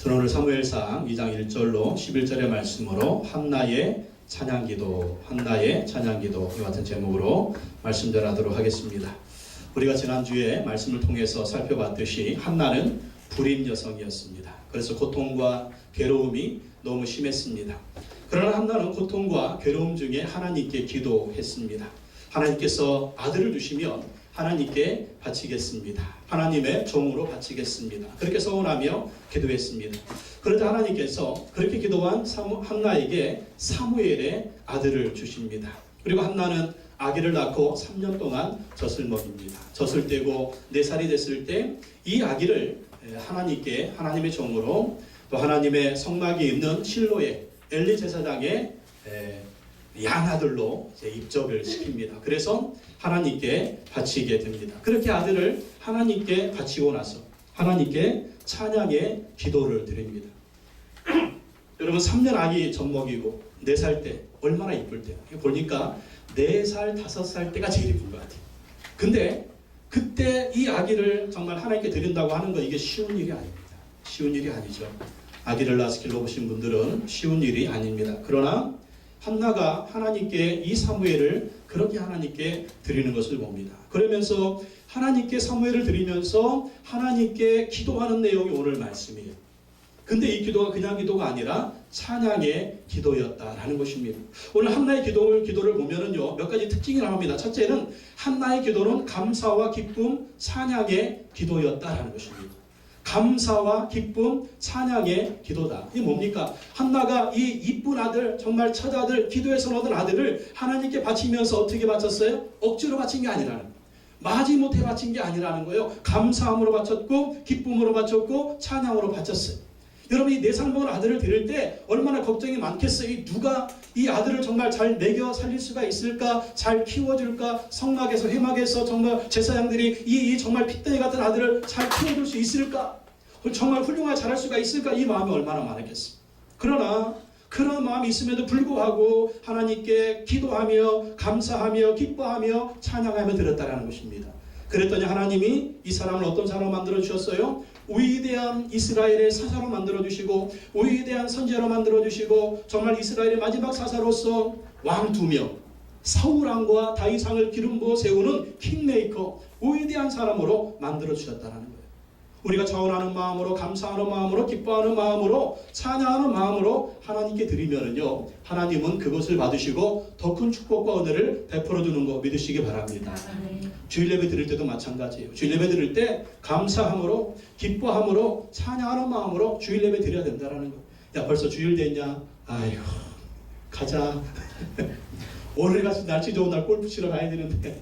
저는 오늘 사무엘상 2장 1절로 11절의 말씀으로 한나의 찬양기도, 한나의 찬양기도 이 같은 제목으로 말씀 전하도록 하겠습니다. 우리가 지난주에 말씀을 통해서 살펴봤듯이 한나는 불임 여성이었습니다. 그래서 고통과 괴로움이 너무 심했습니다. 그러나 한나는 고통과 괴로움 중에 하나님께 기도했습니다. 하나님께서 아들을 주시면 하나님께 바치겠습니다. 하나님의 종으로 바치겠습니다. 그렇게 서원하며 기도했습니다. 그러자 하나님께서 그렇게 기도한 한나에게 사무엘의 아들을 주십니다. 그리고 한나는 아기를 낳고 3년 동안 젖을 먹입니다. 젖을 떼고 4살이 됐을 때 이 아기를 하나님께 하나님의 종으로 또 하나님의 성막이 있는 실로의 엘리 제사장의 양아들로 입적을 시킵니다. 그래서 하나님께 바치게 됩니다. 그렇게 아들을 하나님께 바치고 나서 하나님께 찬양의 기도를 드립니다. 여러분 3년 아기 젖 먹이고 4살 때 얼마나 이쁠 때요. 보니까 4살, 5살 때가 제일 이쁜 것 같아요. 근데 그때 이 아기를 정말 하나님께 드린다고 하는 거 이게 쉬운 일이 아닙니다. 쉬운 일이 아니죠. 아기를 낳아서 길러보신 분들은 쉬운 일이 아닙니다. 그러나 한나가 하나님께 이 사무엘을 그렇게 하나님께 드리는 것을 봅니다. 그러면서 하나님께 사무엘을 드리면서 하나님께 기도하는 내용이 오늘 말씀이에요. 근데 이 기도가 그냥 기도가 아니라 찬양의 기도였다라는 것입니다. 오늘 한나의 기도를 보면은요, 몇 가지 특징이 나옵니다. 첫째는 한나의 기도는 감사와 기쁨, 찬양의 기도였다라는 것입니다. 감사와 기쁨, 찬양의 기도다. 이게 뭡니까? 한나가 이 이쁜 아들, 정말 처자들, 기도에서 얻은 아들을 하나님께 바치면서 어떻게 바쳤어요? 억지로 바친 게 아니라는 거예요. 마지못해 바친 게 아니라는 거예요. 감사함으로 바쳤고, 기쁨으로 바쳤고, 찬양으로 바쳤어요. 여러분 이 4살 먹은 아들을 드릴 때 얼마나 걱정이 많겠어요. 누가 이 아들을 정말 잘 먹여 살릴 수가 있을까? 잘 키워줄까? 성막에서 회막에서 정말 제사장들이 이 정말 핏덩이 같은 아들을 잘 키워줄 수 있을까? 정말 훌륭하게 자랄 수가 있을까? 이 마음이 얼마나 많았겠어요. 그러나 그런 마음이 있음에도 불구하고 하나님께 기도하며 감사하며 기뻐하며 찬양하며 드렸다라는 것입니다. 그랬더니 하나님이 이 사람을 어떤 사람으로 만들어 주셨어요? 위대한 이스라엘의 사사로 만들어 주시고 위대한 선지자로 만들어 주시고 정말 이스라엘의 마지막 사사로서 왕 2명 사울 왕과 다윗 왕을 기름 부어 세우는 킹메이커 위대한 사람으로 만들어 주셨다는 거예요. 우리가 자원하는 마음으로 감사하는 마음으로 기뻐하는 마음으로 찬양하는 마음으로 하나님께 드리면은요, 하나님은 그것을 받으시고 더 큰 축복과 은혜를 베풀어 주는 거 믿으시기 바랍니다. 주일 예배 드릴 때도 마찬가지예요. 주일 예배 드릴 때 감사함으로 기뻐함으로 찬양하는 마음으로 주일 예배 드려야 된다라는 거. 야 벌써 주일 됐냐? 아이고 가자. 오늘같이 날씨 좋은 날 골프 치러 가야 되는데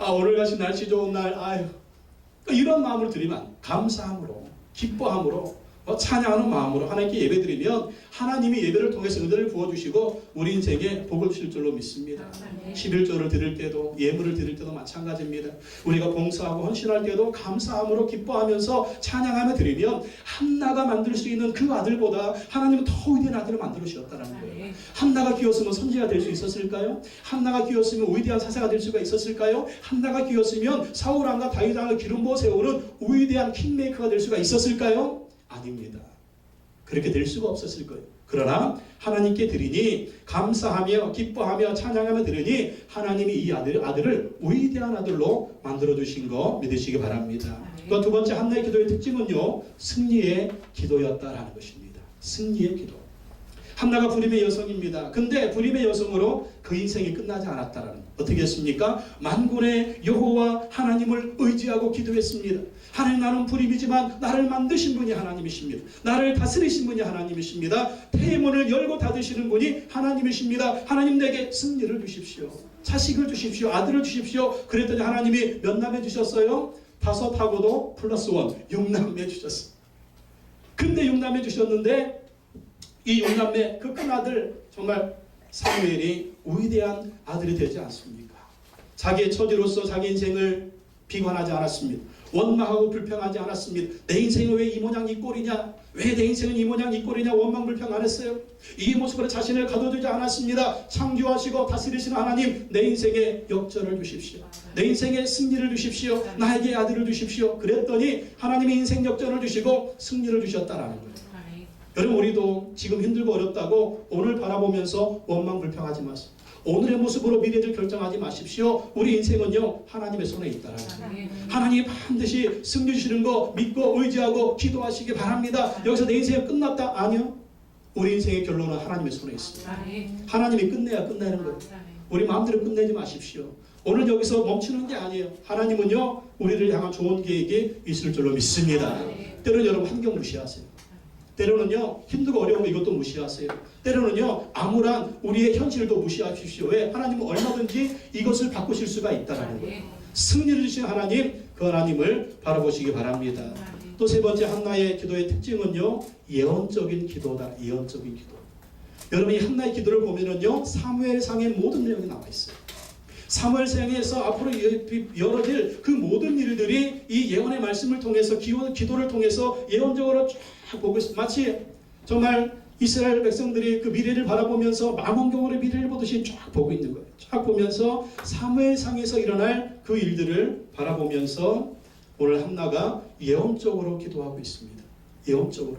오늘같이 날씨 좋은 날 아유 이런 마음을 드리면 감사함으로 기뻐함으로 찬양하는 마음으로 하나님께 예배드리면 하나님이 예배를 통해서 은혜를 부어주시고 우리 인생에 복을 주실 줄로 믿습니다. 11조를 드릴 때도 예물을 드릴 때도 마찬가지입니다. 우리가 봉사하고 헌신할 때도 감사함으로 기뻐하면서 찬양하며 드리면 한나가 만들 수 있는 그 아들보다 하나님은 더 위대한 아들을 만들어 주셨다는 거예요. 한나가 기었으면 선지자가 될 수 있었을까요? 한나가 기었으면 위대한 사사가 될 수가 있었을까요? 한나가 기었으면 사울 왕과 다윗 왕을 기름 부어 세우는 위대한 킹메이커가 될 수가 있었을까요? 아닙니다. 그렇게 될 수가 없었을 거예요. 그러나 하나님께 드리니 감사하며 기뻐하며 찬양하며 드리니 하나님이 이 아들을 위대한 아들로 만들어주신 거 믿으시기 바랍니다. 또 두 번째 한나의 기도의 특징은요, 승리의 기도였다라는 것입니다. 승리의 기도. 한나가 불임의 여성입니다. 근데 불임의 여성으로 그 인생이 끝나지 않았다라는 거. 어떻게 했습니까? 만군의 여호와 하나님을 의지하고 기도했습니다. 하나님 나는 불임이지만 나를 만드신 분이 하나님이십니다. 나를 다스리신 분이 하나님이십니다. 태의 문을 열고 닫으시는 분이 하나님이십니다. 하나님 내게 승리를 주십시오. 자식을 주십시오. 아들을 주십시오. 그랬더니 하나님이 몇 남매 주셨어요? 5하고도 플러스 1 6남매 주셨어요. 근데 6남매 주셨는데 이 6남매 그 큰 아들 정말 사무엘이 위대한 아들이 되지 않습니까? 자기의 처지로서 자기 인생을 비관하지 않았습니다. 원망하고 불평하지 않았습니다. 내 인생은 왜 이 모양 이 꼴이냐? 왜 내 인생은 이 모양 이 꼴이냐? 원망 불평 안 했어요. 이 모습으로 자신을 가둬두지 않았습니다. 창조하시고 다스리시는 하나님, 내 인생에 역전을 주십시오. 내 인생에 승리를 주십시오. 나에게 아들을 주십시오. 그랬더니 하나님이 인생 역전을 주시고 승리를 주셨다라는 거예요. 여러분, 우리도 지금 힘들고 어렵다고 오늘 바라보면서 원망 불평하지 마세요. 오늘의 모습으로 미래를 결정하지 마십시오. 우리 인생은요, 하나님의 손에 있다라는 거예요. 하나님이 반드시 승리 주시는 거 믿고 의지하고 기도하시기 바랍니다. 여기서 내 인생이 끝났다? 아니요. 우리 인생의 결론은 하나님의 손에 있습니다. 하나님이 끝내야 끝나는 거예요. 우리 마음대로 끝내지 마십시오. 오늘 여기서 멈추는 게 아니에요. 하나님은요, 우리를 향한 좋은 계획이 있을 줄로 믿습니다. 때로는 여러분 환경 무시하세요. 때로는요, 힘들고 어려우면 이것도 무시하세요. 때로는요, 암울한 우리의 현실도 무시하십시오. 왜? 하나님은 얼마든지 이것을 바꾸실 수가 있다는 거예요. 승리를 주신 하나님, 그 하나님을 바라보시기 바랍니다. 또 세 번째 한나의 기도의 특징은요, 예언적인 기도다. 예언적인 기도. 여러분, 이 한나의 기도를 보면은요, 사무엘상의 모든 내용이 나와 있어요. 사무엘상에서 앞으로 열어질 그 모든 일들이 이 예언의 말씀을 통해서 기도를 통해서 예언적으로 쫙 보고 있어요. 마치 정말 이스라엘 백성들이 그 미래를 바라보면서 망원경으로 미래를 보듯이 쫙 보고 있는 거예요. 쫙 보면서 사무엘상에서 일어날 그 일들을 바라보면서 오늘 한나가 예언적으로 기도하고 있습니다. 예언적으로.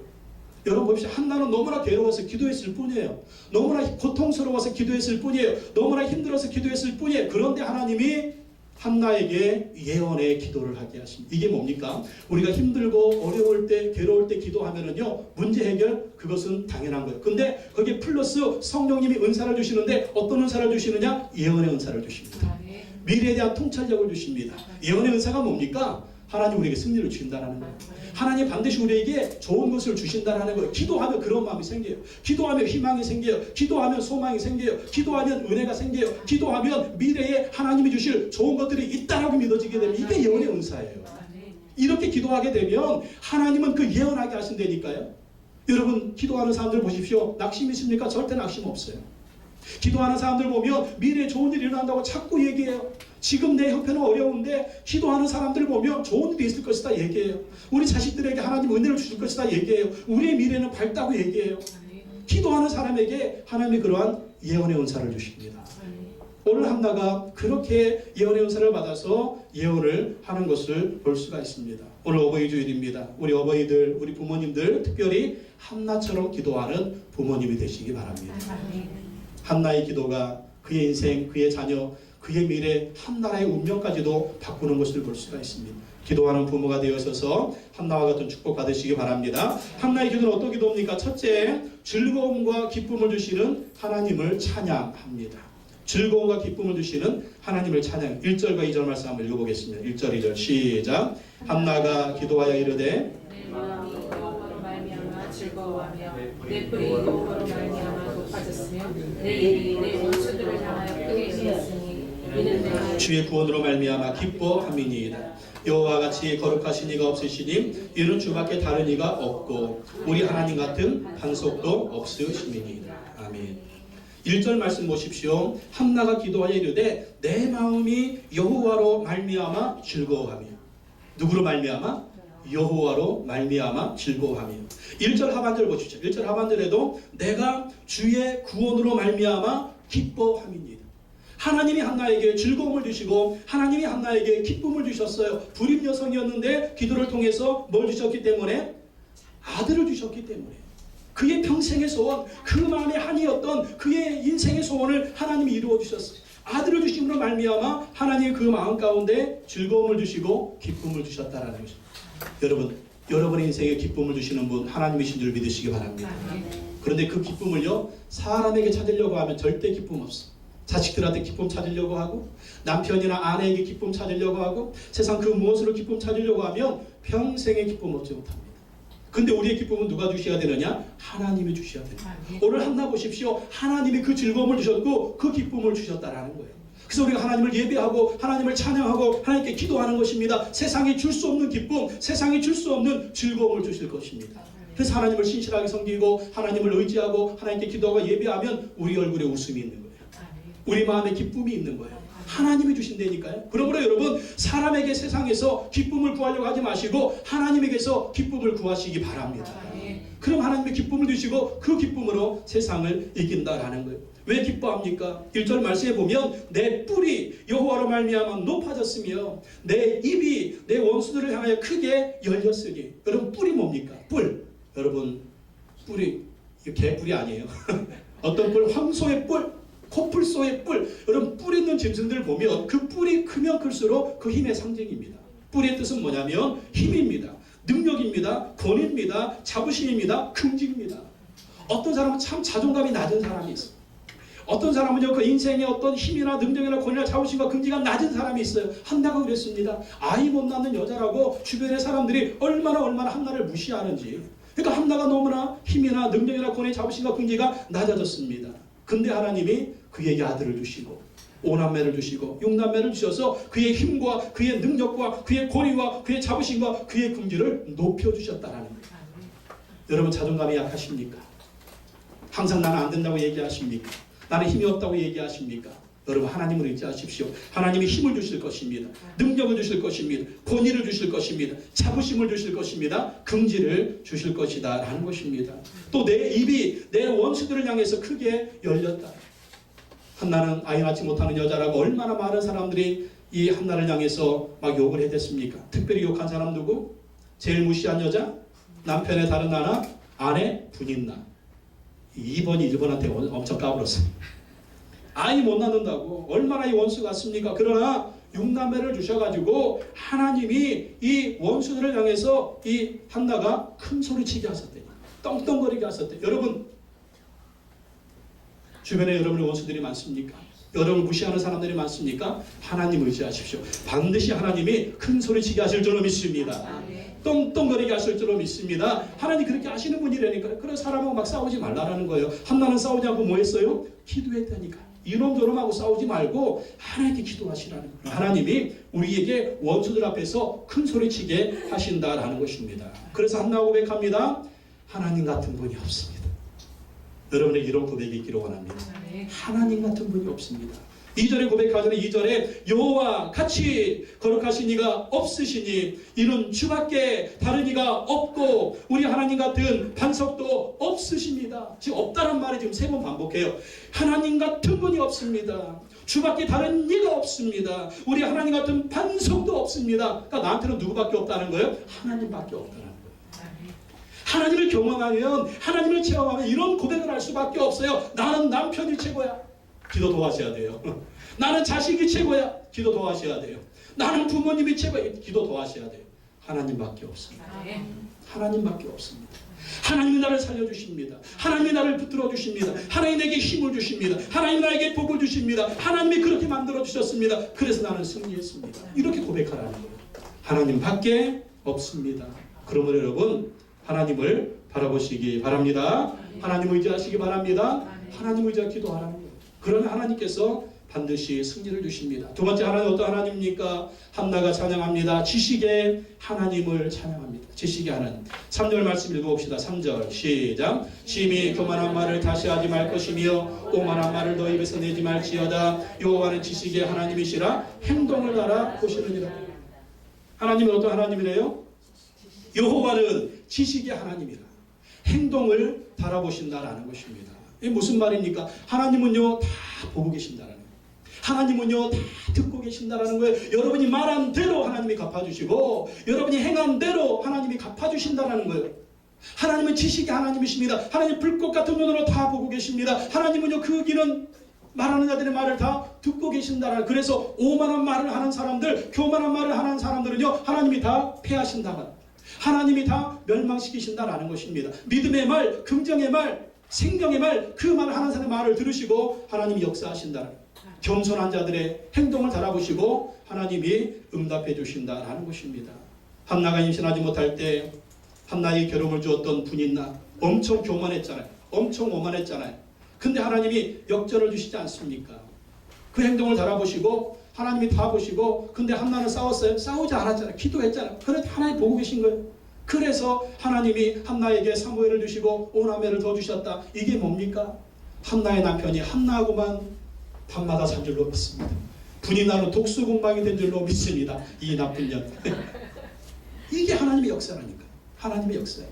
여러분 봅시다. 한나는 너무나 괴로워서 기도했을 뿐이에요. 너무나 고통스러워서 기도했을 뿐이에요. 너무나 힘들어서 기도했을 뿐이에요. 그런데 하나님이 한나에게 예언의 기도를 하게 하십니다. 이게 뭡니까? 우리가 힘들고 어려울 때, 괴로울 때 기도하면은요, 문제 해결, 그것은 당연한 거예요. 근데 거기에 플러스 성령님이 은사를 주시는데 어떤 은사를 주시느냐? 예언의 은사를 주십니다. 미래에 대한 통찰력을 주십니다. 예언의 은사가 뭡니까? 하나님 우리에게 승리를 주신다는 거예요. 하나님 반드시 우리에게 좋은 것을 주신다는 거예요. 기도하면 그런 마음이 생겨요. 기도하면 희망이 생겨요. 기도하면 소망이 생겨요. 기도하면 은혜가 생겨요. 기도하면 미래에 하나님이 주실 좋은 것들이 있다라고 믿어지게 되면 이게 예언의 은사예요. 이렇게 기도하게 되면 하나님은 그 예언하게 하신다니까요. 여러분 기도하는 사람들 보십시오. 낙심 있습니까? 절대 낙심 없어요. 기도하는 사람들 보면 미래에 좋은 일이 일어난다고 자꾸 얘기해요. 지금 내 형편은 어려운데 기도하는 사람들 보면 좋은 일이 있을 것이다 얘기해요. 우리 자식들에게 하나님 은혜를 주실 것이다 얘기해요. 우리의 미래는 밝다고 얘기해요. 기도하는 사람에게 하나님이 그러한 예언의 은사를 주십니다. 오늘 한나가 그렇게 예언의 은사를 받아서 예언을 하는 것을 볼 수가 있습니다. 오늘 어버이 주일입니다. 우리 어버이들, 우리 부모님들 특별히 한나처럼 기도하는 부모님이 되시기 바랍니다. 한나의 기도가 그의 인생, 그의 자녀, 그의 미래, 한 나라의 운명까지도 바꾸는 것을 볼 수가 있습니다. 기도하는 부모가 되어서서 한나와 같은 축복 받으시기 바랍니다. 한나의 기도는 어떤 기도입니까? 첫째, 즐거움과 기쁨을 주시는 하나님을 찬양합니다. 즐거움과 기쁨을 주시는 하나님을 찬양. 1절과 2절 말씀 한번 읽어보겠습니다. 1절, 2절 시작. 한나가 기도하여 이르되 내 마음이 여호와로 말미암아 즐거워하며 내 뿔이 여호와로 말미암아 높아졌으며 내 입이 내 원수들을 향하여 크게 되었으니 이는 내가 주의 구원으로 말미암아 기뻐함이니이다. 여호와 같이 거룩하신 이가 없으시니 이는 주밖에 다른 이가 없고 우리 하나님 같은 반석도 없으심이니이다. 아멘. 1절 말씀 보십시오. 한나가 기도하여 이르되 내 마음이 여호와로 말미암아 즐거워하며. 누구로 말미암아? 여호와로 말미암아 즐거워하며. 1절 하반절 보십시오. 1절 하반절에도 내가 주의 구원으로 말미암아 기뻐함이니이다. 하나님이 한나에게 즐거움을 주시고 하나님이 한나에게 기쁨을 주셨어요. 불임 여성이었는데 기도를 통해서 뭘 주셨기 때문에? 아들을 주셨기 때문에. 그의 평생의 소원, 그 마음의 한이었던 그의 인생의 소원을 하나님이 이루어 주셨어요. 아들을 주심으로 말미암아 하나님이 그 마음 가운데 즐거움을 주시고 기쁨을 주셨다라는 것입니다. 여러분의 인생에 기쁨을 주시는 분 하나님이신 줄 믿으시기 바랍니다. 그런데 그 기쁨을요, 사람에게 찾으려고 하면 절대 기쁨 없어. 자식들한테 기쁨 찾으려고 하고 남편이나 아내에게 기쁨 찾으려고 하고 세상 그 무엇으로 기쁨 찾으려고 하면 평생의 기쁨 얻지 못합니다. 근데 우리의 기쁨은 누가 주셔야 되느냐? 하나님이 주셔야 됩니다. 오늘 한나 보십시오. 하나님이 그 즐거움을 주셨고 그 기쁨을 주셨다라는 거예요. 그래서 우리가 하나님을 예배하고 하나님을 찬양하고 하나님께 기도하는 것입니다. 세상이 줄 수 없는 기쁨, 세상이 줄 수 없는 즐거움을 주실 것입니다. 그래서 하나님을 신실하게 섬기고 하나님을 의지하고 하나님께 기도하고 예배하면 우리 얼굴에 웃음이 있는 거예요. 우리 마음에 기쁨이 있는 거예요. 하나님이 주신다니까요. 그러므로 여러분, 사람에게 세상에서 기쁨을 구하려고 하지 마시고 하나님에게서 기쁨을 구하시기 바랍니다. 그럼 하나님의 기쁨을 주시고 그 기쁨으로 세상을 이긴다라는 거예요. 왜 기뻐합니까? 1절 말씀에 보면 내 뿔이 여호와로 말미암아 높아졌으며 내 입이 내 원수들을 향하여 크게 열렸으니. 여러분, 뿔이 뭡니까? 뿔. 여러분, 뿔이 개뿔이 아니에요. 어떤 뿔? 황소의 뿔, 코뿔소의 뿔. 여러분, 뿔 있는 짐승들을 보면 그 뿔이 크면 클수록 그 힘의 상징입니다. 뿔의 뜻은 뭐냐면 힘입니다. 능력입니다. 권위입니다. 자부심입니다. 긍지입니다. 어떤 사람은 참 자존감이 낮은 사람이 있어요. 어떤 사람은요, 그 인생의 어떤 힘이나 능력이나 권위나 자부심과 긍지가 낮은 사람이 있어요. 한나가 그랬습니다. 아이 못 낳는 여자라고 주변의 사람들이 얼마나 한나를 무시하는지. 그러니까 한나가 너무나 힘이나 능력이나 권위, 자부심과 긍지가 낮아졌습니다. 근데 하나님이 그에게 아들을 주시고 5남매를 주시고 6남매를 주셔서 그의 힘과 그의 능력과 그의 권위와 그의 자부심과 그의 긍지를 높여주셨다라는 거예요. 여러분, 자존감이 약하십니까? 항상 나는 안 된다고 얘기하십니까? 나는 힘이 없다고 얘기하십니까? 여러분, 하나님을 의지하십시오. 하나님이 힘을 주실 것입니다. 능력을 주실 것입니다. 권위를 주실 것입니다. 자부심을 주실 것입니다. 긍지를 주실 것이다 라는 것입니다. 또 내 입이 내 원수들을 향해서 크게 열렸다. 한나는 아이 낳지 못하는 여자라고 얼마나 많은 사람들이 이 한나를 향해서 막 욕을 해댔습니까? 특별히 욕한 사람 누구? 제일 무시한 여자? 남편의 다른 나나? 아내? 분인나. 2번이 1번한테 엄청 까불었어요. 아이 못 낳는다고 얼마나 이 원수 같습니까? 그러나 6남매를 주셔가지고 하나님이 이 원수들을 향해서 이 한나가 큰 소리치게 하셨대요. 떵떵거리게 하셨대요. 여러분, 주변에 여러분의 원수들이 많습니까? 여러분을 무시하는 사람들이 많습니까? 하나님 의지하십시오. 반드시 하나님이 큰 소리치게 하실 줄로 믿습니다. 떵떵거리게 하실 줄로 믿습니다. 하나님 그렇게 하시는 분이라니까요. 그런 사람하고 막 싸우지 말라라는 거예요. 한나는 싸우지 않고 뭐 했어요? 기도했다니까. 이놈 저놈하고 싸우지 말고 하나님께 기도하시라는 거예요. 하나님이 우리에게 원수들 앞에서 큰 소리치게 하신다라는 것입니다. 그래서 한나가 고백합니다. 하나님 같은 분이 없습니다. 여러분의 이런 고백이 있기를 원합니다. 하나님 같은 분이 없습니다. 2절에 고백하자면 2절에 여호와 같이 거룩하신 이가 없으시니 이는 주밖에 다른 이가 없고 우리 하나님 같은 반석도 없으십니다. 지금 없다는 말이 지금 3번 반복해요. 하나님 같은 분이 없습니다. 주밖에 다른 이가 없습니다. 우리 하나님 같은 반석도 없습니다. 그러니까 나한테는 누구밖에 없다는 거예요? 하나님밖에 없다는 거예요. 하나님을 경험하면, 하나님을 체험하면 이런 고백을 할 수밖에 없어요. 나는 남편이 최고야. 기도 도와셔야 돼요. 나는 자식이 최고야. 기도 도와셔야 돼요. 나는 부모님이 최고야. 기도 도와셔야 돼요. 하나님밖에 없습니다. 하나님밖에 없습니다. 하나님이 나를 살려주십니다. 하나님이 나를 붙들어 주십니다. 하나님이 내게 힘을 주십니다. 하나님이 나에게 복을 주십니다. 하나님이 그렇게 만들어 주셨습니다. 그래서 나는 승리했습니다. 이렇게 고백하라는 거예요. 하나님밖에 없습니다. 그러므로 여러분, 하나님을 바라보시기 바랍니다. 하나님 의지하시기 바랍니다. 하나님 의지하 기도하라는 거예요. 그러면 하나님께서 반드시 승리를 주십니다. 두 번째 하나님 어떤 하나님입니까? 한나가 찬양합니다. 지식의 하나님을 찬양합니다. 지식의 하나님. 3절 말씀 읽어봅시다. 3절 시작. 심히 교만한 말을 다시 하지 말 것이며 오만한 말을 너 입에서 내지 말지어다. 여호와는 지식의 하나님이시라 행동을 따라 보시느니라. 하나님은 어떤 하나님이래요? 여호와는 지식의 하나님이라. 행동을 달아보신다라는 것입니다. 이게 무슨 말입니까? 하나님은요 다 보고 계신다라는 거예요. 하나님은요 다 듣고 계신다라는 거예요. 여러분이 말한 대로 하나님이 갚아주시고 여러분이 행한 대로 하나님이 갚아주신다라는 거예요. 하나님은 지식의 하나님이십니다. 하나님 불꽃 같은 눈으로 다 보고 계십니다. 하나님은요 그 길은 말하는 자들의 말을 다 듣고 계신다라는. 그래서 오만한 말을 하는 사람들, 교만한 말을 하는 사람들은요 하나님이 다 패하신다는, 하나님이 다 멸망시키신다라는 것입니다. 믿음의 말, 긍정의 말, 생명의 말, 그 말을 하는 사람의 말을 들으시고 하나님이 역사하신다는, 겸손한 자들의 행동을 달아보시고 하나님이 응답해 주신다라는 것입니다. 한나가 임신하지 못할 때 한나의 결혼을 주었던 분인나 엄청 교만했잖아요. 엄청 오만했잖아요. 근데 하나님이 역전을 주시지 않습니까? 그 행동을 달아보시고 하나님이 다 보시고, 근데 한나는 싸웠어요? 싸우지 않았잖아요. 기도했잖아요. 그래도 하나님 보고 계신 거예요. 그래서 하나님이 한나에게 사무엘을 주시고 오남매를 더 주셨다. 이게 뭡니까? 한나의 남편이 한나하고만 밤마다 잠들고 있습니다. 분이 나는 독수공방이 된 줄로 믿습니다. 이 나쁜 년. 이게 하나님의 역사라니까. 하나님의 역사예요.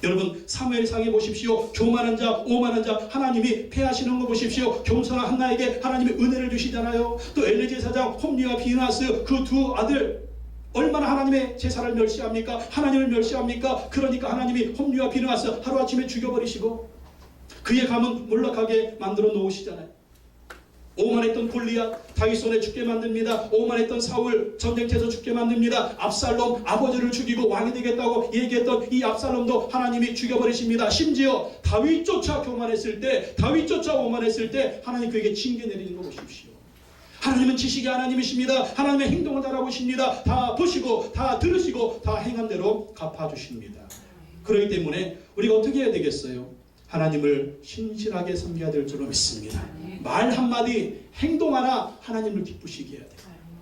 여러분 사무엘상에 보십시오. 교만한 자, 오만한 자 하나님이 패하시는 거 보십시오. 겸손한 한나에게 하나님이 은혜를 주시잖아요. 또 엘리 제사장 홈리와 비나스 그 두 아들 얼마나 하나님의 제사를 멸시합니까? 하나님을 멸시합니까? 그러니까 하나님이 홈리와 비나스 하루아침에 죽여버리시고 그의 가문 몰락하게 만들어 놓으시잖아요. 오만했던 골리앗 다윗 손에 죽게 만듭니다. 오만했던 사울 전쟁터에서 죽게 만듭니다. 압살롬 아버지를 죽이고 왕이 되겠다고 얘기했던 이 압살롬도 하나님이 죽여버리십니다. 심지어 다윗조차 교만했을 때, 다윗조차 오만했을 때 하나님 그에게 징계 내리는 거 보십시오. 하나님은 지식의 하나님이십니다. 하나님의 행동을 다 알아보십니다. 다 보시고 다 들으시고 다 행한 대로 갚아주십니다. 그렇기 때문에 우리가 어떻게 해야 되겠어요? 하나님을 신실하게 섬겨야 될 줄로 믿습니다. 말 한마디 행동 하나 하나님을 기쁘시게 해야 돼요.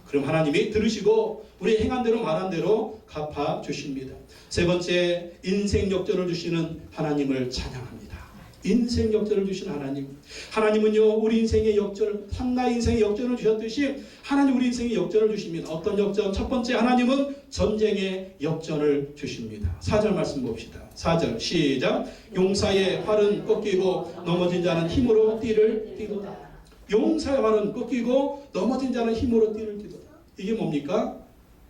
그럼 하나님이 들으시고 우리 행한 대로 말한 대로 갚아주십니다. 세 번째, 인생 역전을 주시는 하나님을 찬양합니다. 인생 역전을 주신 하나님. 하나님은요 우리 인생의 역전을, 한나의 인생의 역전을 주셨듯이 하나님 우리 인생의 역전을 주십니다. 어떤 역전? 첫 번째, 하나님은 전쟁의 역전을 주십니다. 4절 말씀 봅시다. 4절 시작. 용사의 활은 꺾이고 넘어진 자는 힘으로 띠를 띠도다. 용사의 활은 꺾이고 넘어진 자는 힘으로 띠를 띠도다. 이게 뭡니까?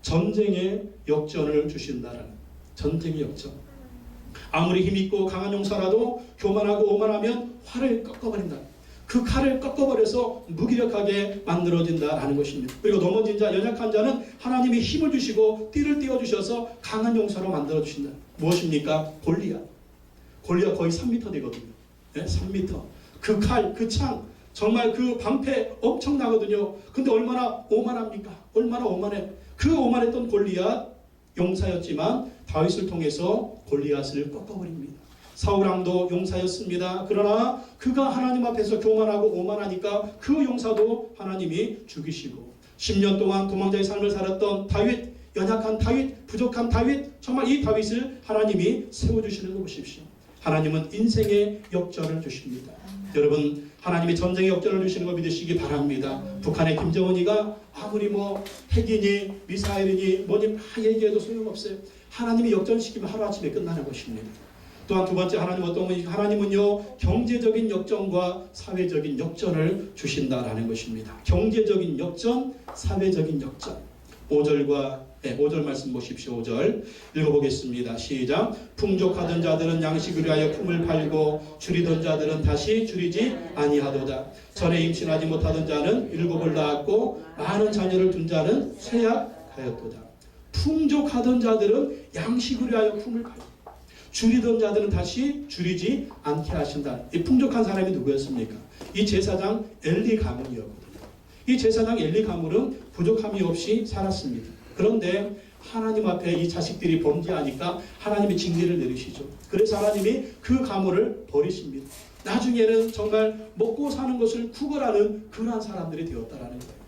전쟁의 역전을 주신다라는, 전쟁의 역전. 아무리 힘있고 강한 용사라도 교만하고 오만하면 활을 꺾어버린다. 그 칼을 꺾어버려서 무기력하게 만들어진다라는 것입니다. 그리고 넘어진 자, 연약한 자는 하나님이 힘을 주시고 띠를 띄워주셔서 강한 용사로 만들어주신다. 무엇입니까? 골리앗. 골리앗 거의 3m 되거든요. 네? 3m. 그 칼, 그 창, 정말 그 방패 엄청나거든요. 근데 얼마나 오만합니까? 얼마나 오만해. 그 오만했던 골리앗 용사였지만 다윗을 통해서 골리앗을 꺾어버립니다. 사울왕도 용사였습니다. 그러나 그가 하나님 앞에서 교만하고 오만하니까 그 용사도 하나님이 죽이시고 10년 동안 도망자의 삶을 살았던 다윗, 연약한 다윗, 부족한 다윗, 정말 이 다윗을 하나님이 세워주시는 거 보십시오. 하나님은 인생의 역전을 주십니다. 여러분 하나님이 전쟁의 역전을 주시는 거 믿으시기 바랍니다. 북한의 김정은이가 아무리 핵이니 미사일이니 뭐니 다 얘기해도 소용없어요. 하나님이 역전시키면 하루아침에 끝나는 것입니다. 또한 두 번째, 하나님 어떤 분이, 하나님은요 경제적인 역전과 사회적인 역전을 주신다라는 것입니다. 경제적인 역전, 사회적인 역전. 5절 말씀 보십시오. 5절 읽어보겠습니다. 시작. 풍족하던 자들은 양식을 위하여 품을 팔고 줄이던 자들은 다시 줄이지 아니하도다. 전에 임신하지 못하던 자는 7을 낳았고 많은 자녀를 둔 자는 쇠약하였도다. 풍족하던 자들은 양식을 위하여 품을 팔고 줄이던 자들은 다시 줄이지 않게 하신다. 이 풍족한 사람이 누구였습니까? 이 제사장 엘리 가문이었거든요. 이 제사장 엘리 가문은 부족함이 없이 살았습니다. 그런데 하나님 앞에 이 자식들이 범죄하니까 하나님이 징계를 내리시죠. 그래서 하나님이 그 가문을 버리십니다. 나중에는 정말 먹고 사는 것을 구걸하는 그러한 사람들이 되었다라는 거예요.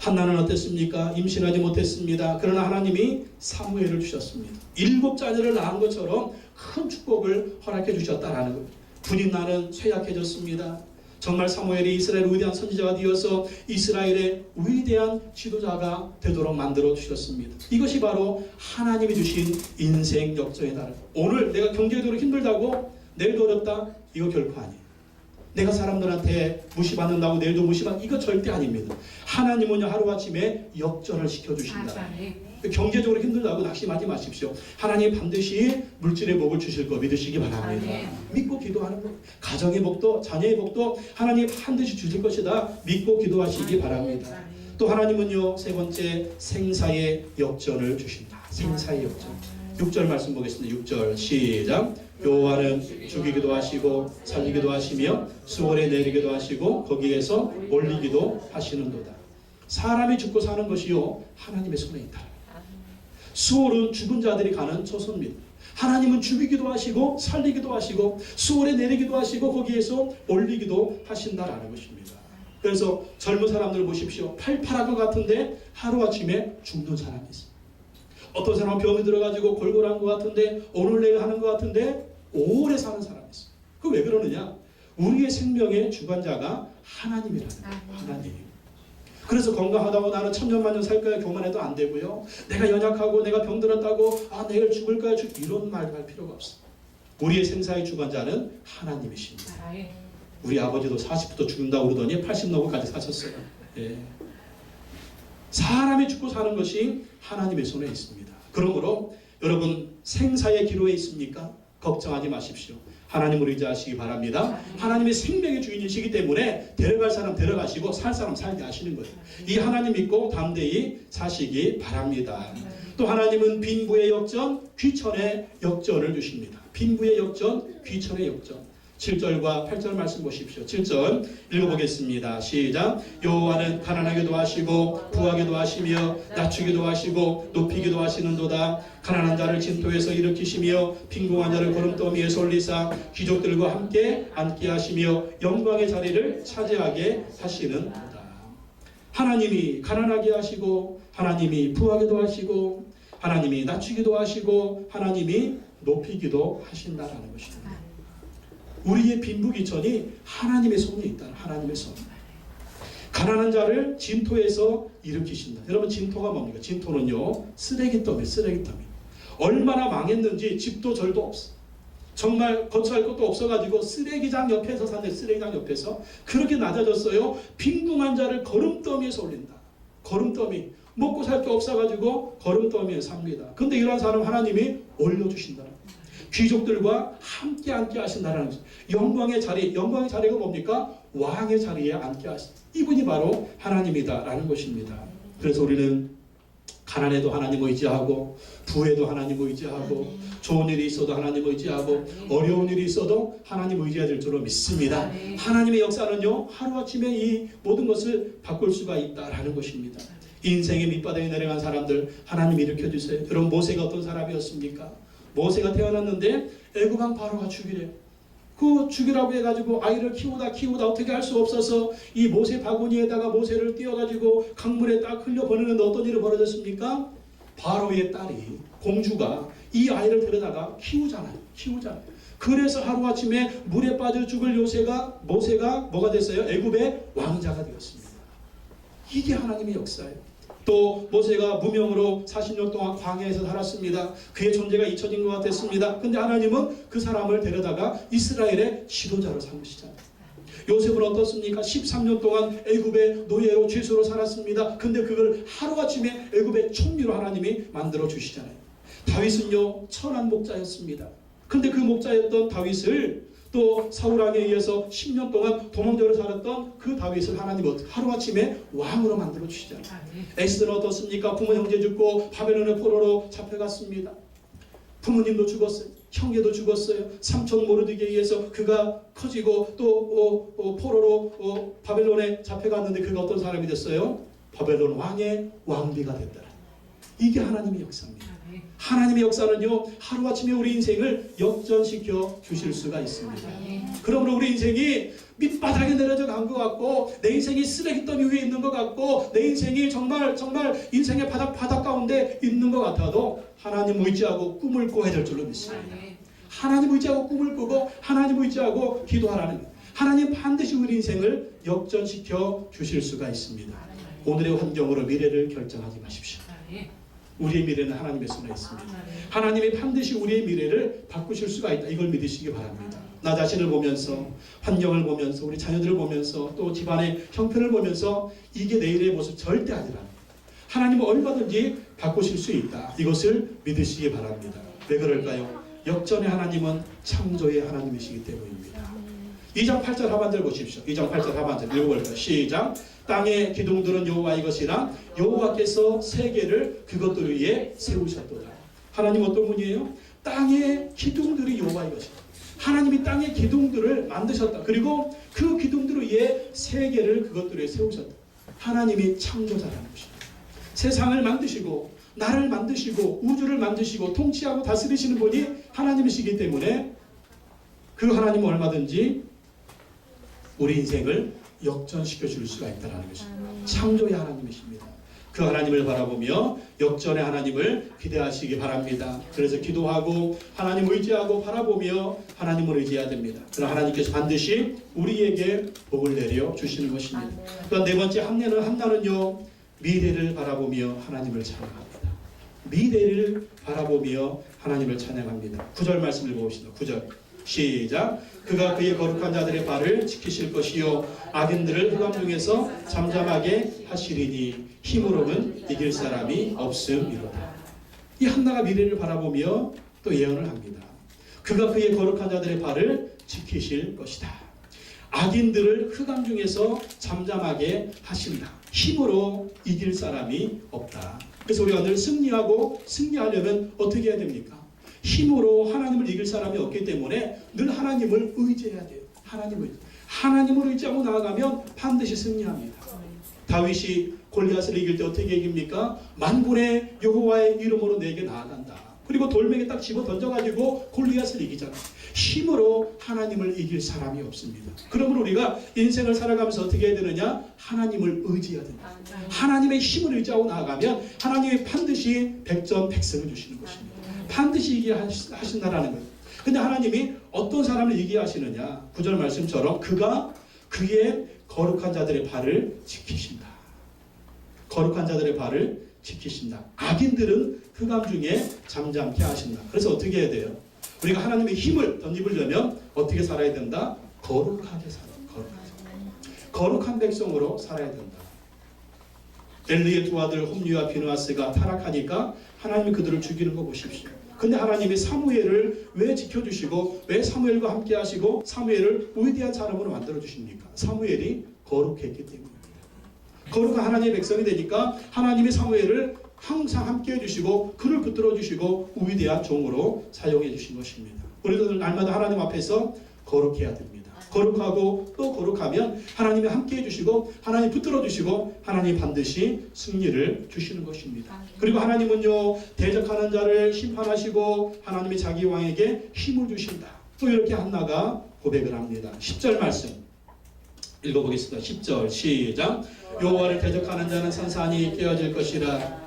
한나는 어땠습니까? 임신하지 못했습니다. 그러나 하나님이 사무엘을 주셨습니다. 7자녀를 낳은 것처럼 큰 축복을 허락해 주셨다라는 거예요. 분인나는 쇠약해졌습니다. 정말 사무엘이 이스라엘 위대한 선지자가 되어서 이스라엘의 위대한 지도자가 되도록 만들어 주셨습니다. 이것이 바로 하나님이 주신 인생 역전의 날. 오늘 내가 경제적으로 힘들다고 내일도 어렵다? 이거 결코 아니에요. 내가 사람들한테 무시받는다고 내일도 무시받는 이거 절대 아닙니다. 하나님은요 하루아침에 역전을 시켜주신다. 경제적으로 힘들다고 낙심하지 마십시오. 하나님 반드시 물질의 복을 주실 거 믿으시기 바랍니다. 믿고 기도하는 것, 가정의 복도 자녀의 복도 하나님 반드시 주실 것이다. 믿고 기도하시기 바랍니다. 또 하나님은요 세 번째 생사의 역전을 주신다. 생사의 역전. 6절 말씀 보겠습니다. 6절 시작. 여호와는 죽이기도 하시고 살리기도 하시며 수월에 내리기도 하시고 거기에서 올리기도 하시는도다. 사람이 죽고 사는 것이요 하나님의 손에 있다. 수월은 죽은 자들이 가는 처소입니다. 하나님은 죽이기도 하시고 살리기도 하시고 수월에 내리기도 하시고 거기에서 올리기도 하신다라는 것입니다. 그래서 젊은 사람들 보십시오. 팔팔한 것 같은데 하루아침에 죽는 사람이 있습니다. 어떤 사람은 병이 들어가지고 골골한 것 같은데 오늘 내일 하는 것 같은데 오래 사는 사람이 있어요. 그 왜 그러느냐? 우리의 생명의 주관자가 하나님이라는 거예요. 하나님. 그래서 건강하다고 나는 천년만년 살 거야 교만해도 안 되고요. 내가 연약하고 내가 병들었다고 내일 죽을 거야 이런 말 할 필요가 없어. 우리의 생사의 주관자는 하나님이십니다. 우리 아버지도 40부터 죽는다고 그러더니 80 넘어까지 사셨어요. 예. 사람이 죽고 사는 것이 하나님의 손에 있습니다. 그러므로 여러분 생사의 기로에 있습니까? 걱정하지 마십시오. 하나님을 의지하시기 바랍니다. 하나님의 생명의 주인이시기 때문에 데려갈 사람 데려가시고 살 사람 살게 하시는 거예요. 이 하나님 믿고 담대히 사시기 바랍니다. 또 하나님은 빈부의 역전, 귀천의 역전을 주십니다. 빈부의 역전, 귀천의 역전. 7절과 8절 말씀 보십시오. 7절 읽어보겠습니다. 시작. 여호와는 가난하게도 하시고 부하게도 하시며 낮추기도 하시고 높이기도 하시는도다. 가난한 자를 진토에서 일으키시며 빈궁한 자를 거름더미에서 올리사 귀족들과 함께 앉게 하시며 영광의 자리를 차지하게 하시는도다. 하나님이 가난하게 하시고 하나님이 부하게도 하시고 하나님이 낮추기도 하시고 하나님이 높이기도 하신다라는 것입니다. 우리의 빈부귀천이 하나님의 손에 있다. 하나님의 손. 가난한 자를 진토에서 일으키신다. 여러분 진토가 뭡니까? 진토는요 쓰레기더미. 얼마나 망했는지 집도 절도 없어. 정말 거처할 것도 없어가지고 쓰레기장 옆에서 산대. 쓰레기장 옆에서 그렇게 낮아졌어요. 빈궁한 자를 거름더미에서 올린다. 거름더미. 먹고 살 게 없어가지고 거름더미에 삽니다. 근데 이런 사람 하나님이 올려주신다. 귀족들과 함께 앉게 하신다는 것입니다. 영광의 자리가 뭡니까? 왕의 자리에 앉게 하신다. 이분이 바로 하나님이다라는 것입니다. 그래서 우리는 가난해도 하나님 의지하고 부에도 하나님 의지하고 좋은 일이 있어도 하나님 의지하고 어려운 일이 있어도 하나님 의지해야 될 줄로 믿습니다. 하나님의 역사는요 하루아침에 이 모든 것을 바꿀 수가 있다라는 것입니다. 인생의 밑바닥에 내려간 사람들 하나님 일으켜주세요. 여러분 모세가 어떤 사람이었습니까? 모세가 태어났는데 애굽왕 바로가 죽이래요. 그 죽이라고 해가지고 아이를 키우다 어떻게 할 수 없어서 이 모세 바구니에다가 모세를 띄워가지고 강물에 딱 흘려보내는데 어떤 일이 벌어졌습니까? 바로의 딸이 공주가 이 아이를 데려다가 키우잖아요. 그래서 하루아침에 물에 빠져 죽을 모세가 뭐가 됐어요? 애굽의 왕자가 되었습니다. 이게 하나님의 역사예요. 또 모세가 무명으로 40년 동안 광야에서 살았습니다. 그의 존재가 잊혀진 것 같았습니다. 근데 하나님은 그 사람을 데려다가 이스라엘의 지도자로 삼으시잖아요. 요셉은 어떻습니까? 13년 동안 애굽의 노예로 죄수로 살았습니다. 근데 그걸 하루아침에 애굽의 총리로 하나님이 만들어 주시잖아요. 다윗은요 천한 목자였습니다. 근데 그 목자였던 다윗을 또 사울왕에 의해서 10년 동안 도망자로 살았던 그 다윗을 하나님은 하루아침에 왕으로 만들어 주시잖아요. 엑스는 어떻습니까? 부모 형제 죽고 바벨론의 포로로 잡혀갔습니다. 부모님도 죽었어요. 형제도 죽었어요. 삼촌 모르드기에 의해서 그가 커지고 또 포로로 바벨론에 잡혀갔는데 그가 어떤 사람이 됐어요? 바벨론 왕의 왕비가 됐다. 이게 하나님의 역사입니다. 하나님의 역사는요 하루아침에 우리 인생을 역전시켜 주실 수가 있습니다. 그러므로 우리 인생이 밑바닥에 내려져 간 것 같고 내 인생이 쓰레기더미 위에 있는 것 같고 내 인생이 정말 인생의 바닥 가운데 있는 것 같아도 하나님 의지하고 꿈을 꿔야 될 줄로 믿습니다. 하나님 의지하고 꿈을 꾸고 하나님 의지하고 기도하라는 거예요. 하나님 반드시 우리 인생을 역전시켜 주실 수가 있습니다. 오늘의 환경으로 미래를 결정하지 마십시오. 우리의 미래는 하나님의 손에 있습니다. 하나님이 반드시 우리의 미래를 바꾸실 수가 있다. 이걸 믿으시기 바랍니다. 나 자신을 보면서 환경을 보면서 우리 자녀들을 보면서 또 집안의 형편을 보면서 이게 내일의 모습 절대 아니라 하나님은 얼마든지 바꾸실 수 있다. 이것을 믿으시기 바랍니다. 왜 그럴까요? 역전의 하나님은 창조의 하나님이시기 때문입니다. 2장 8절 하반절 보십시오. 2장 8절 하반절 읽어볼까요? 시작. 땅의 기둥들은 여호와의 것이라 여호와께서 세계를 그것들 위에 세우셨도다. 하나님 어떤 분이에요? 땅의 기둥들이 여호와의 것이다. 하나님이 땅의 기둥들을 만드셨다. 그리고 그 기둥들 위에 세계를 그것들 위에 세우셨다. 하나님이 창조자라는 것입니다. 세상을 만드시고 나를 만드시고 우주를 만드시고 통치하고 다스리시는 분이 하나님이시기 때문에 그 하나님은 얼마든지 우리 인생을 역전시켜 줄 수가 있다는 것입니다. 창조의 하나님이십니다. 그 하나님을 바라보며 역전의 하나님을 기대하시기 바랍니다. 그래서 기도하고 하나님 의지하고 바라보며 하나님을 의지해야 됩니다. 그러나 하나님께서 반드시 우리에게 복을 내려 주시는 것입니다. 또한 네 번째 한나는요, 미래를 바라보며 하나님을 찬양합니다. 미래를 바라보며 하나님을 찬양합니다. 9절 말씀 읽어봅시다. 9절 시작. 그가 그의 거룩한 자들의 발을 지키실 것이요 악인들을 흑암 중에서 잠잠하게 하시리니 힘으로는 이길 사람이 없음이로다. 이 한나가 미래를 바라보며 또 예언을 합니다. 그가 그의 거룩한 자들의 발을 지키실 것이다. 악인들을 흑암 중에서 잠잠하게 하신다. 힘으로 이길 사람이 없다. 그래서 우리가 늘 승리하려면 어떻게 해야 됩니까? 힘으로 하나님을 이길 사람이 없기 때문에 늘 하나님을 의지해야 돼요. 하나님을 의지하고 나아가면 반드시 승리합니다. 다윗이 골리앗을 이길 때 어떻게 이깁니까? 만군의 여호와의 이름으로 내게 나아간다. 그리고 돌멩이 딱 집어 던져가지고 골리앗을 이기잖아. 힘으로 하나님을 이길 사람이 없습니다. 그러므로 우리가 인생을 살아가면서 어떻게 해야 되느냐? 하나님을 의지해야 된다. 하나님의 힘을 의지하고 나아가면 하나님이 반드시 백전백승을 주시는 것입니다. 반드시 이기게 하신다라는 거예요. 근데 하나님이 어떤 사람을 이기게 하시느냐? 9절 말씀처럼 그가 그의 거룩한 자들의 발을 지키신다. 거룩한 자들의 발을 지키신다. 악인들은 흑암 중에 잠잠케 하신다. 그래서 어떻게 해야 돼요? 우리가 하나님의 힘을 덧입으려면 어떻게 살아야 된다? 거룩하게 살아야 거룩한 백성으로 살아야 된다. 엘리의 두 아들 홈리와 비느하스가 타락하니까 하나님이 그들을 죽이는 거 보십시오. 근데 하나님이 사무엘을 왜 지켜주시고 왜 사무엘과 함께 하시고 사무엘을 위대한 사람으로 만들어 주십니까? 사무엘이 거룩했기 때문입니다. 거룩한 하나님의 백성이 되니까 하나님이 사무엘을 항상 함께 해주시고 그를 붙들어 주시고 위대한 종으로 사용해 주신 것입니다. 우리도 날마다 하나님 앞에서 거룩해야 됩니다. 거룩하고 또 거룩하면 하나님이 함께 해주시고 하나님 붙들어 주시고 하나님 반드시 승리를 주시는 것입니다. 그리고 하나님은요, 대적하는 자를 심판하시고 하나님이 자기 왕에게 힘을 주신다. 또 이렇게 한나가 고백을 합니다. 10절 말씀 읽어보겠습니다. 10절 시작. 여호와를 대적하는 자는 산산이 깨어질 것이라.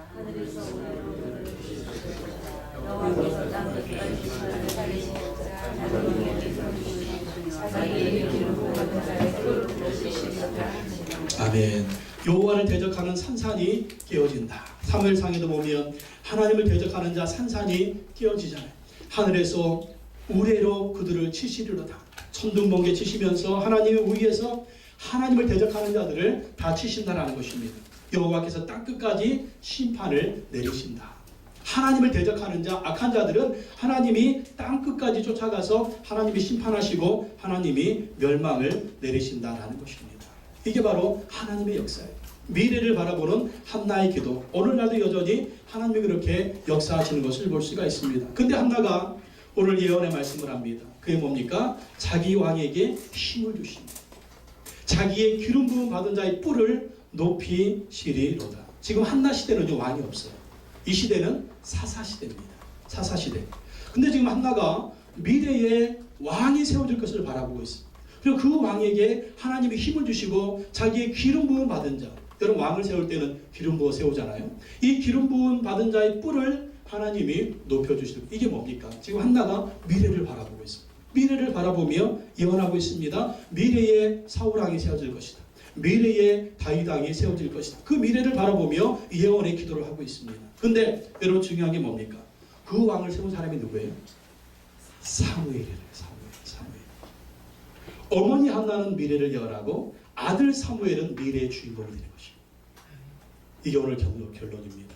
아멘. 여호와를 대적하는 산산이 깨어진다. 사무엘상에도 보면 하나님을 대적하는 자 산산이 깨어지잖아요. 하늘에서 우레로 그들을 치시리로다. 천둥번개 치시면서 하나님의 위에서 하나님을 대적하는 자들을 다 치신다라는 것입니다. 여호와께서 땅 끝까지 심판을 내리신다. 하나님을 대적하는 자, 악한 자들은 하나님이 땅 끝까지 쫓아가서 하나님이 심판하시고 하나님이 멸망을 내리신다라는 것입니다. 이게 바로 하나님의 역사예요. 미래를 바라보는 한나의 기도. 오늘날도 여전히 하나님이 그렇게 역사하시는 것을 볼 수가 있습니다. 근데 한나가 오늘 예언의 말씀을 합니다. 그게 뭡니까? 자기 왕에게 힘을 주십니다. 자기의 기름 부음 받은 자의 뿔을 높이 시리로다. 지금 한나 시대는 왕이 없어요. 이 시대는 사사시대입니다. 사사시대. 근데 지금 한나가 미래에 왕이 세워질 것을 바라보고 있어요. 그리고 그 왕에게 하나님이 힘을 주시고 자기의 기름 부음 받은 자. 여러분 왕을 세울 때는 기름 부어 세우잖아요. 이 기름 부음 받은 자의 뿔을 하나님이 높여주시고 이게 뭡니까? 지금 한나가 미래를 바라보고 있습니다. 미래를 바라보며 예언하고 있습니다. 미래에 사울왕이 세워질 것이다. 미래에 다윗왕이 세워질 것이다. 그 미래를 바라보며 예언의 기도를 하고 있습니다. 근데 여러분 중요한 게 뭡니까? 그 왕을 세운 사람이 누구예요? 사무엘이래요. 사무엘. 어머니 한나는 미래를 예언하고 아들 사무엘은 미래의 주인공이 되는 것입니다. 이게 오늘 결론입니다.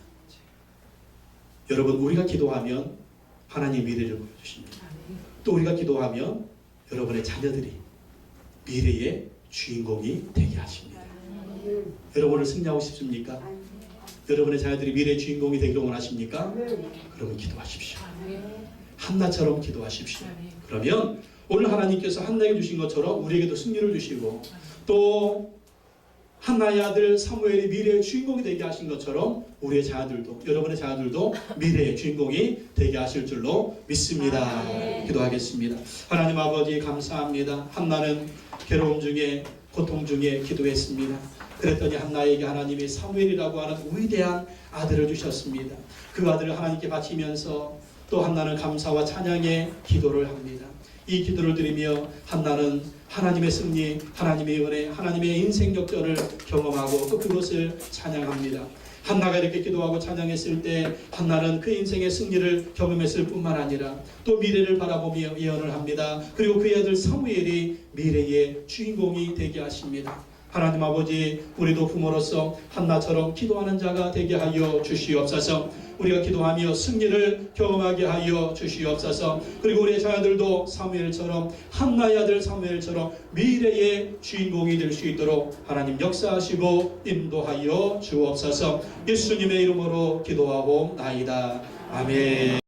여러분 우리가 기도하면 하나님 미래를 보여주십니다. 또 우리가 기도하면 여러분의 자녀들이 미래의 주인공이 되게 하십니다. 여러분을 승리하고 싶습니까? 여러분의 자녀들이 미래의 주인공이 되기를 원하십니까? 그러면 기도하십시오. 한나처럼 기도하십시오. 그러면 오늘 하나님께서 한나에게 주신 것처럼 우리에게도 승리를 주시고 또 한나의 아들 사무엘이 미래의 주인공이 되게 하신 것처럼 우리의 자녀들도 여러분의 자녀들도 미래의 주인공이 되게 하실 줄로 믿습니다. 기도하겠습니다. 하나님 아버지 감사합니다. 한나는 괴로움 중에 고통 중에 기도했습니다. 그랬더니 한나에게 하나님이 사무엘이라고 하는 위대한 아들을 주셨습니다. 그 아들을 하나님께 바치면서 또 한나는 감사와 찬양의 기도를 합니다. 이 기도를 드리며 한나는 하나님의 승리, 하나님의 은혜, 하나님의 인생 역전을 경험하고 또 그것을 찬양합니다. 한나가 이렇게 기도하고 찬양했을 때 한나는 그 인생의 승리를 경험했을 뿐만 아니라 또 미래를 바라보며 예언을 합니다. 그리고 그의 아들 사무엘이 미래의 주인공이 되게 하십니다. 하나님 아버지, 우리도 부모로서 한나처럼 기도하는 자가 되게 하여 주시옵소서. 우리가 기도하며 승리를 경험하게 하여 주시옵소서. 그리고 우리의 자녀들도 사무엘처럼, 한나의 아들 사무엘처럼 미래의 주인공이 될 수 있도록 하나님 역사하시고 인도하여 주옵소서. 예수님의 이름으로 기도하고 나이다. 아멘.